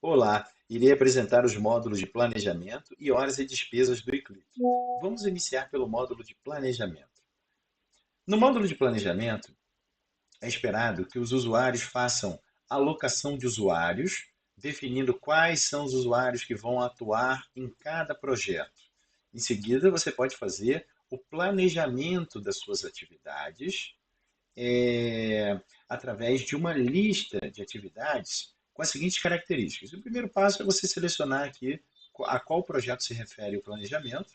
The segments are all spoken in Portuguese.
Olá, irei apresentar os módulos de planejamento e horas e despesas do eClick. Vamos iniciar pelo módulo de planejamento. No módulo de planejamento, é esperado que os usuários façam alocação de usuários, definindo quais são os usuários que vão atuar em cada projeto. Em seguida, você pode fazer o planejamento das suas atividades através de uma lista de atividades com as seguintes características. O primeiro passo é você selecionar aqui a qual projeto se refere o planejamento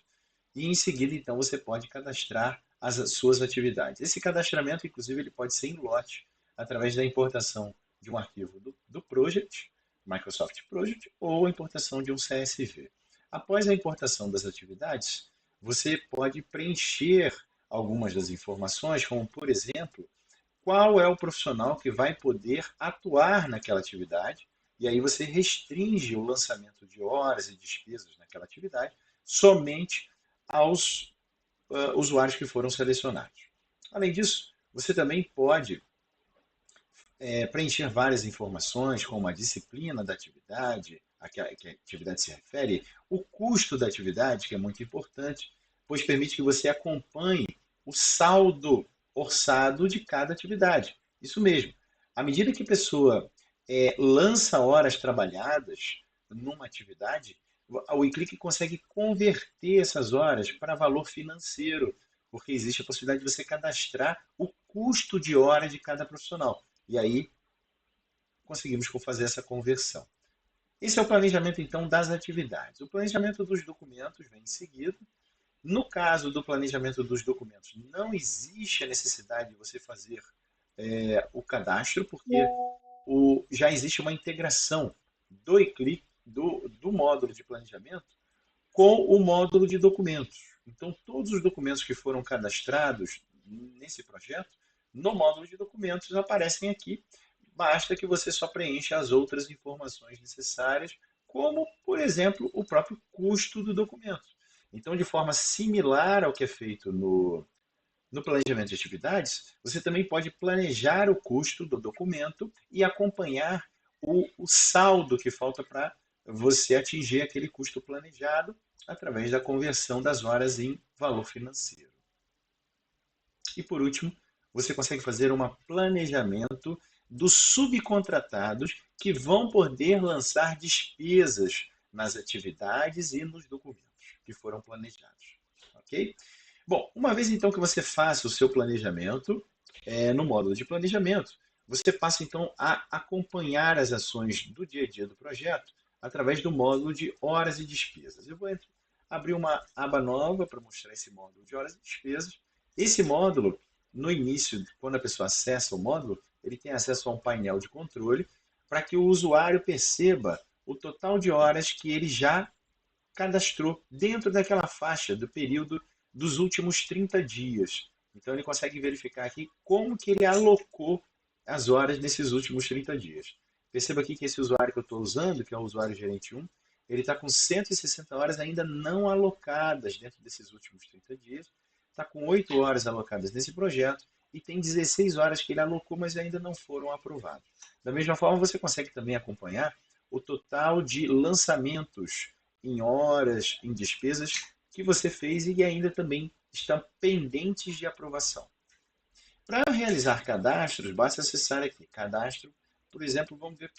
e em seguida, então, você pode cadastrar as suas atividades. Esse cadastramento, inclusive, ele pode ser em lote, através da importação de um arquivo do Project, Microsoft Project, ou a importação de um CSV. Após a importação das atividades, você pode preencher algumas das informações, como, por exemplo, qual é o profissional que vai poder atuar naquela atividade, e aí você restringe o lançamento de horas e despesas naquela atividade somente aos usuários que foram selecionados. Além disso, você também pode preencher várias informações, como a disciplina da atividade, que a atividade se refere, o custo da atividade, que é muito importante, pois permite que você acompanhe o saldo orçado de cada atividade. Isso mesmo. À medida que a pessoa lança horas trabalhadas numa atividade, o eClick consegue converter essas horas para valor financeiro, porque existe a possibilidade de você cadastrar o custo de hora de cada profissional. E aí conseguimos fazer essa conversão. Esse é o planejamento, então, das atividades. O planejamento dos documentos vem em seguida. No caso do planejamento dos documentos, não existe a necessidade de você fazer o cadastro, porque já existe uma integração do eClick, do módulo de planejamento, com o módulo de documentos. Então, todos os documentos que foram cadastrados nesse projeto, no módulo de documentos, aparecem aqui. Basta que você só preencha as outras informações necessárias, como, por exemplo, o próprio custo do documento. Então, de forma similar ao que é feito no planejamento de atividades, você também pode planejar o custo do documento e acompanhar o saldo que falta para você atingir aquele custo planejado através da conversão das horas em valor financeiro. E por último, você consegue fazer um planejamento dos subcontratados que vão poder lançar despesas nas atividades e nos documentos que foram planejados. Ok? Bom, uma vez então que você faça o seu planejamento, no módulo de planejamento, você passa então a acompanhar as ações do dia a dia do projeto através do módulo de horas e despesas. Eu vou abrir uma aba nova para mostrar esse módulo de horas e despesas. Esse módulo, no início, quando a pessoa acessa o módulo, ele tem acesso a um painel de controle para que o usuário perceba o total de horas que ele já cadastrou dentro daquela faixa do período dos últimos 30 dias. Então ele consegue verificar aqui como que ele alocou as horas nesses últimos 30 dias. Perceba aqui que esse usuário que eu estou usando, que é o usuário gerente 1, ele está com 160 horas ainda não alocadas dentro desses últimos 30 dias, está com 8 horas alocadas nesse projeto e tem 16 horas que ele alocou, mas ainda não foram aprovadas. Da mesma forma, você consegue também acompanhar o total de lançamentos em horas, em despesas que você fez e ainda também estão pendentes de aprovação. Para realizar cadastros, basta acessar aqui, cadastro, por exemplo, vamos ver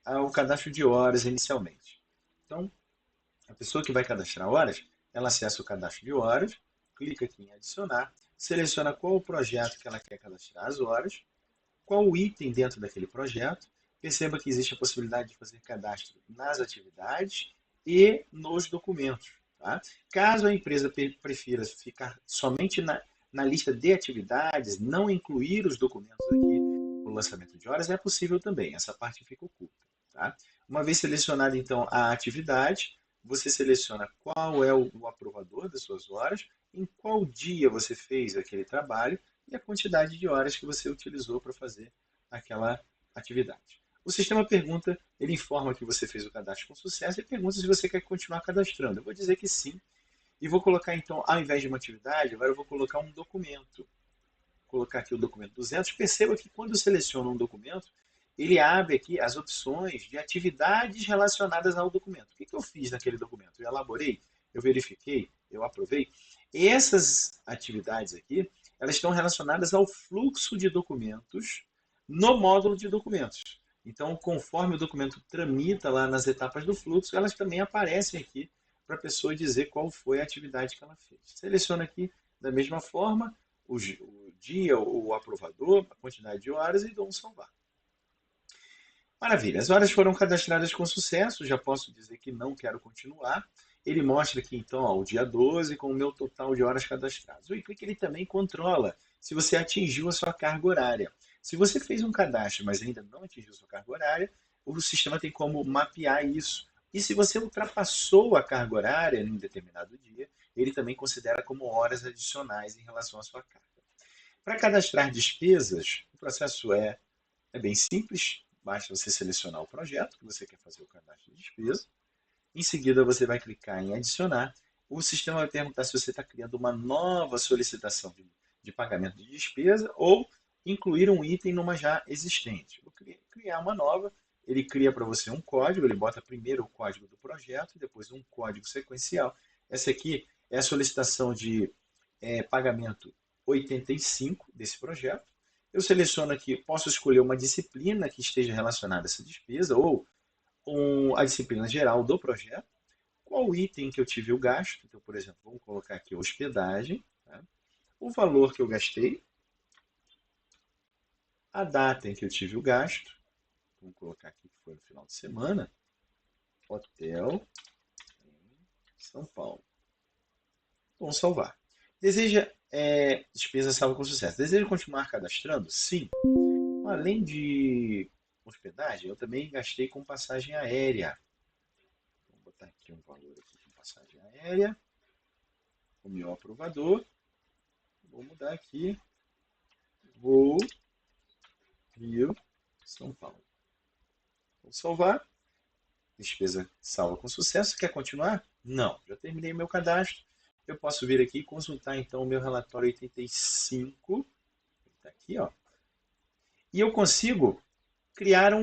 o cadastro de horas inicialmente. Então, a pessoa que vai cadastrar horas, ela acessa o cadastro de horas, clica aqui em adicionar, seleciona qual o projeto que ela quer cadastrar as horas, qual o item dentro daquele projeto. Perceba que existe a possibilidade de fazer cadastro nas atividades e nos documentos. Tá? Caso a empresa prefira ficar somente na lista de atividades, não incluir os documentos aqui no lançamento de horas, é possível também. Essa parte fica oculta. Tá? Uma vez selecionada, então, a atividade, você seleciona qual é o aprovador das suas horas, em qual dia você fez aquele trabalho e a quantidade de horas que você utilizou para fazer aquela atividade. O sistema pergunta, ele informa que você fez o cadastro com sucesso e pergunta se você quer continuar cadastrando. Eu vou dizer que sim. E vou colocar então, ao invés de uma atividade, agora eu vou colocar um documento. Vou colocar aqui o documento 200. Perceba que quando eu seleciono um documento, ele abre aqui as opções de atividades relacionadas ao documento. O que que eu fiz naquele documento? Eu elaborei, eu verifiquei, eu aprovei. Essas atividades aqui, elas estão relacionadas ao fluxo de documentos no módulo de documentos. Então, conforme o documento tramita lá nas etapas do fluxo, elas também aparecem aqui para a pessoa dizer qual foi a atividade que ela fez. Seleciona aqui da mesma forma o dia, o aprovador, a quantidade de horas e dou um salvar. Maravilha, as horas foram cadastradas com sucesso, já posso dizer que não quero continuar. Ele mostra aqui então ó, o dia 12 com o meu total de horas cadastradas. O eClick ele também controla se você atingiu a sua carga horária. Se você fez um cadastro, mas ainda não atingiu a sua carga horária, o sistema tem como mapear isso. E se você ultrapassou a carga horária em um determinado dia, ele também considera como horas adicionais em relação à sua carga. Para cadastrar despesas, o processo é bem simples, basta você selecionar o projeto que você quer fazer o cadastro de despesa. Em seguida, você vai clicar em adicionar. O sistema vai perguntar se você está criando uma nova solicitação de pagamento de despesa ou incluir um item numa já existente. Vou criar uma nova, ele cria para você um código, ele bota primeiro o código do projeto e depois um código sequencial. Essa aqui é a solicitação de pagamento 85 desse projeto. Eu seleciono aqui, posso escolher uma disciplina que esteja relacionada a essa despesa ou a disciplina geral do projeto. Qual item que eu tive o gasto? Então, por exemplo, vamos colocar aqui hospedagem, tá? O valor que eu gastei, a data em que eu tive o gasto, vamos colocar aqui que foi no final de semana, hotel em São Paulo. Vamos salvar. Deseja despesa salva com sucesso. Deseja continuar cadastrando? Sim. Além de hospedagem, eu também gastei com passagem aérea. Vou botar aqui um valor aqui com passagem aérea. O meu aprovador. Vou mudar aqui. Vou Rio, São Paulo. Vou salvar. Despesa salva com sucesso. Quer continuar? Não. Já terminei meu cadastro. Eu posso vir aqui e consultar então o meu relatório 85. Está aqui, ó. E eu consigo criar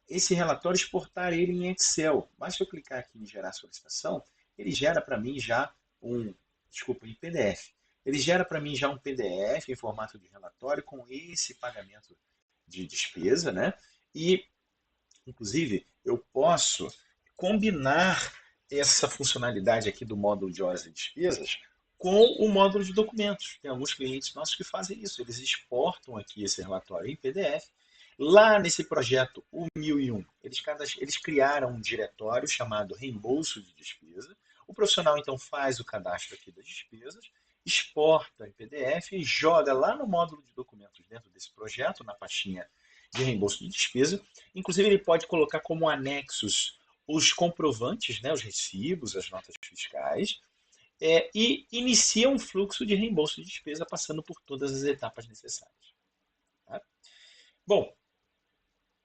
esse relatório, exportar ele em Excel. Basta eu clicar aqui em gerar solicitação, ele gera para mim já em PDF. Ele gera para mim já um PDF em formato de relatório com esse pagamento de despesa, né? E, inclusive, eu posso combinar essa funcionalidade aqui do módulo de horas e despesas com o módulo de documentos. Tem alguns clientes nossos que fazem isso. Eles exportam aqui esse relatório em PDF. Lá nesse projeto, o 1001, eles criaram um diretório chamado reembolso de despesa. O profissional, então, faz o cadastro aqui das despesas, exporta em PDF e joga lá no módulo de documentos dentro desse projeto, na pastinha de reembolso de despesa. Inclusive, ele pode colocar como anexos os comprovantes, né, os recibos, as notas fiscais, e inicia um fluxo de reembolso de despesa passando por todas as etapas necessárias. Tá? Bom,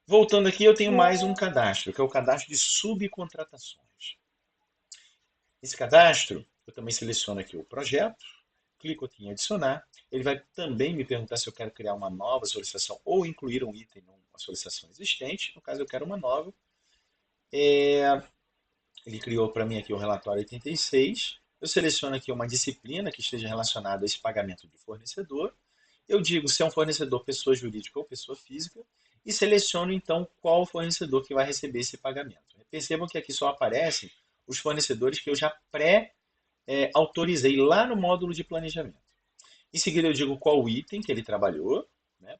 voltando aqui, eu tenho mais um cadastro, que é o cadastro de subcontratações. Esse cadastro, eu também seleciono aqui o projeto, clico aqui em adicionar. Ele vai também me perguntar se eu quero criar uma nova solicitação ou incluir um item numa solicitação existente. No caso, eu quero uma nova. Ele criou para mim aqui o relatório 86. Eu seleciono aqui uma disciplina que esteja relacionada a esse pagamento de fornecedor. Eu digo se é um fornecedor pessoa jurídica ou pessoa física e seleciono então qual fornecedor que vai receber esse pagamento. Percebam que aqui só aparecem os fornecedores que eu já pré-autorizei lá no módulo de planejamento. Em seguida eu digo qual item que ele trabalhou, né?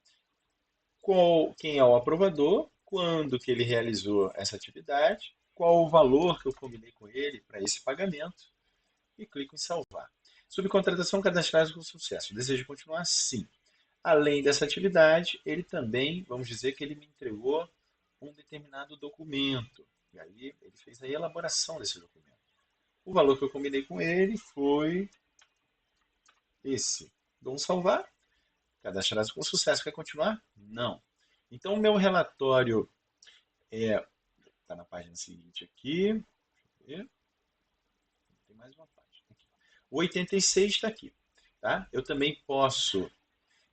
Quem é o aprovador, quando que ele realizou essa atividade, qual o valor que eu combinei com ele para esse pagamento e clico em salvar. Subcontratação cadastrada com sucesso. Desejo continuar? Sim. Além dessa atividade, ele também, vamos dizer que ele me entregou um determinado documento. E aí ele fez a elaboração desse documento. O valor que eu combinei com ele foi esse. Dou um salvar. Cadastrado com sucesso. Quer continuar? Não. Então, o meu relatório está na página seguinte aqui. Deixa eu ver. Tem mais uma página aqui. O 86 está aqui. Tá? Eu também posso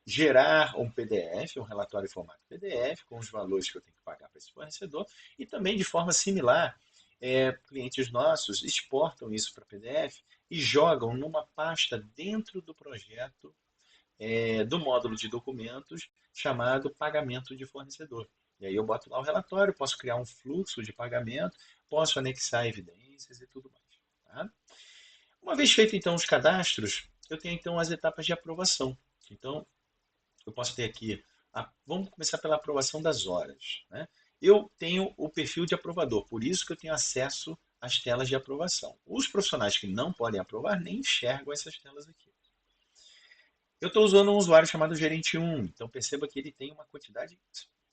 gerar um PDF, um relatório em formato PDF, com os valores que eu tenho que pagar para esse fornecedor, e também de forma similar, clientes nossos exportam isso para PDF e jogam numa pasta dentro do projeto, do módulo de documentos chamado pagamento de fornecedor. E aí eu boto lá o relatório, posso criar um fluxo de pagamento, posso anexar evidências e tudo mais. Tá? Uma vez feito então os cadastros, eu tenho então as etapas de aprovação. Então, eu posso ter aqui, vamos começar pela aprovação das horas. Né? Eu tenho o perfil de aprovador, por isso que eu tenho acesso às telas de aprovação. Os profissionais que não podem aprovar nem enxergam essas telas aqui. Eu estou usando um usuário chamado Gerente 1, então perceba que ele tem uma quantidade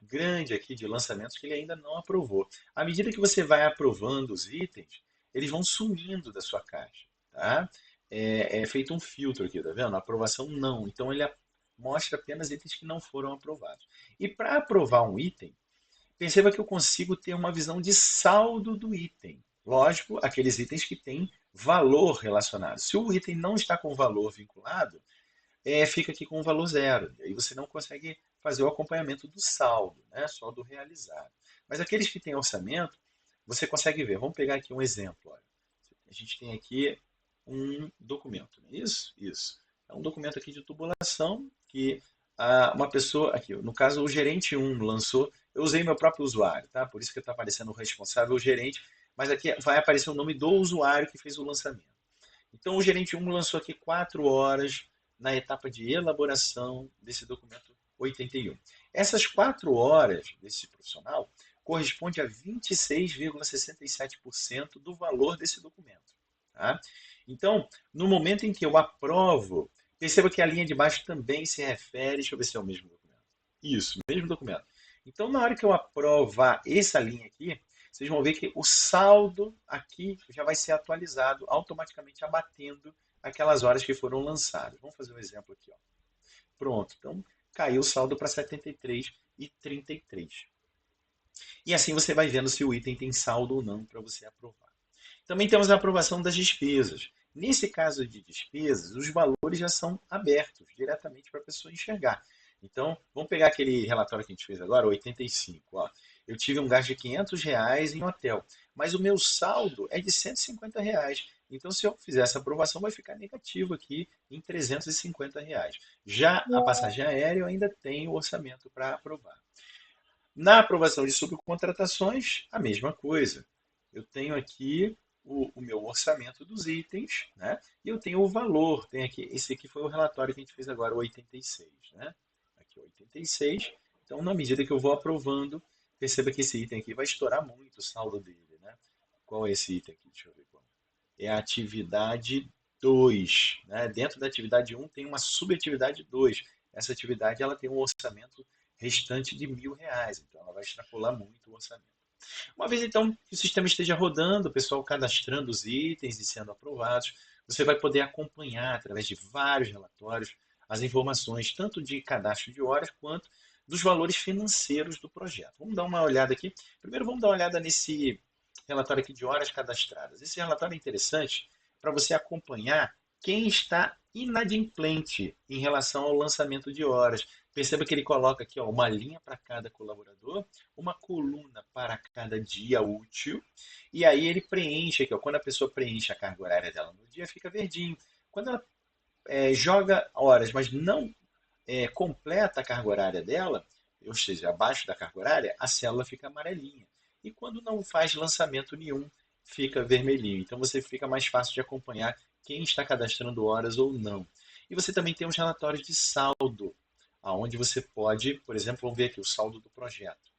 grande aqui de lançamentos que ele ainda não aprovou. À medida que você vai aprovando os itens, eles vão sumindo da sua caixa. Tá? É feito um filtro aqui, tá vendo? Aprovação não. Então ele mostra apenas itens que não foram aprovados. E para aprovar um item, perceba que eu consigo ter uma visão de saldo do item. Lógico, aqueles itens que têm valor relacionado. Se o item não está com valor vinculado, fica aqui com um valor zero. E aí você não consegue fazer o acompanhamento do saldo, né? Só do realizado. Mas aqueles que têm orçamento, você consegue ver. Vamos pegar aqui um exemplo. Olha. A gente tem aqui um documento, não é isso? Isso. É um documento aqui de tubulação que uma pessoa, aqui, no caso o gerente 1 lançou, eu usei meu próprio usuário, tá? Por isso que está aparecendo o responsável, o gerente, mas aqui vai aparecer o nome do usuário que fez o lançamento. Então, o gerente 1 lançou aqui 4 horas na etapa de elaboração desse documento 81. Essas 4 horas desse profissional corresponde a 26,67% do valor desse documento. Tá? Então, no momento em que eu aprovo, perceba que a linha de baixo também se refere, deixa eu ver se é o mesmo documento. Isso, mesmo documento. Então, na hora que eu aprovar essa linha aqui, vocês vão ver que o saldo aqui já vai ser atualizado automaticamente abatendo aquelas horas que foram lançadas. Vamos fazer um exemplo aqui. Ó. Pronto, então caiu o saldo para 73,33. E assim você vai vendo se o item tem saldo ou não para você aprovar. Também temos a aprovação das despesas. Nesse caso de despesas, os valores já são abertos diretamente para a pessoa enxergar. Então, vamos pegar aquele relatório que a gente fez agora, 85. Ó. Eu tive um gasto de R$ 500 em hotel, mas o meu saldo é de R$ 150. Então, se eu fizer essa aprovação, vai ficar negativo aqui em R$ 350. Já a passagem aérea, eu ainda tenho orçamento para aprovar. Na aprovação de subcontratações, a mesma coisa. Eu tenho aqui o meu orçamento dos itens, né? E eu tenho o valor. Tem aqui, esse aqui foi o relatório que a gente fez agora, o 86, né? Aqui, 86. Então, na medida que eu vou aprovando, perceba que esse item aqui vai estourar muito o saldo dele, né? Qual é esse item aqui? Deixa eu ver qual. É a atividade 2, né? Dentro da atividade 1 tem uma subatividade 2. Essa atividade ela tem um orçamento restante de R$ 1.000, então ela vai extrapolar muito o orçamento. Uma vez então que o sistema esteja rodando, o pessoal cadastrando os itens e sendo aprovados, você vai poder acompanhar através de vários relatórios as informações tanto de cadastro de horas quanto dos valores financeiros do projeto. Vamos dar uma olhada aqui. Primeiro vamos dar uma olhada nesse relatório aqui de horas cadastradas. Esse relatório é interessante para você acompanhar quem está inadimplente em relação ao lançamento de horas. Perceba que ele coloca aqui ó, uma linha para cada colaborador, uma coluna para cada dia útil, e aí ele preenche aqui, ó, quando a pessoa preenche a carga horária dela no dia, fica verdinho. Quando ela joga horas, mas não completa a carga horária dela, ou seja, abaixo da carga horária, a célula fica amarelinha. E quando não faz lançamento nenhum, fica vermelhinho. Então você fica mais fácil de acompanhar quem está cadastrando horas ou não. E você também tem os relatórios de saldo, aonde você pode, por exemplo, vamos ver aqui o saldo do projeto.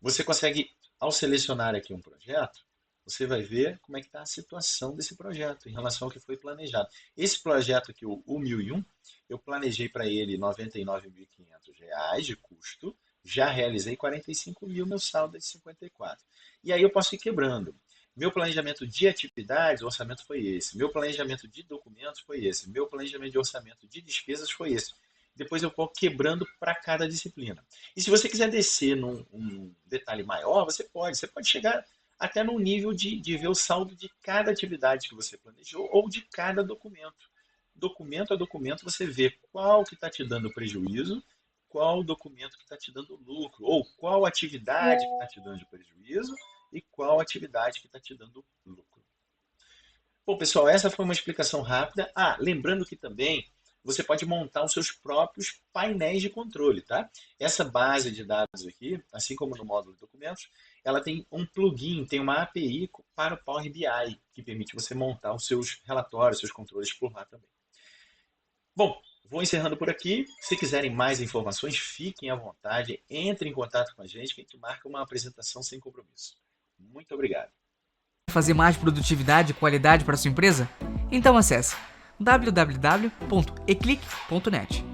Você consegue, ao selecionar aqui um projeto, você vai ver como é que está a situação desse projeto em relação ao que foi planejado. Esse projeto aqui, o 1001, eu planejei para ele R$ 99.500 de custo, já realizei 45 mil, meu saldo é de 54. E aí eu posso ir quebrando. Meu planejamento de atividades, o orçamento foi esse. Meu planejamento de documentos foi esse. Meu planejamento de orçamento de despesas foi esse. Depois eu vou quebrando para cada disciplina. E se você quiser descer num detalhe maior, você pode. Você pode chegar até no nível de ver o saldo de cada atividade que você planejou ou de cada documento. documento a documento, você vê qual que está te dando prejuízo, qual documento que está te dando lucro, ou qual atividade que está te dando prejuízo e qual atividade que está te dando lucro. Bom, pessoal, essa foi uma explicação rápida. Ah, lembrando que também você pode montar os seus próprios painéis de controle, tá? Essa base de dados aqui, assim como no módulo de documentos, ela tem um plugin, tem uma API para o Power BI, que permite você montar os seus relatórios, seus controles por lá também. Bom, vou encerrando por aqui. Se quiserem mais informações, fiquem à vontade, entrem em contato com a gente marca uma apresentação sem compromisso. Muito obrigado. Fazer mais produtividade e qualidade para sua empresa? Então acesse www.eclick.net.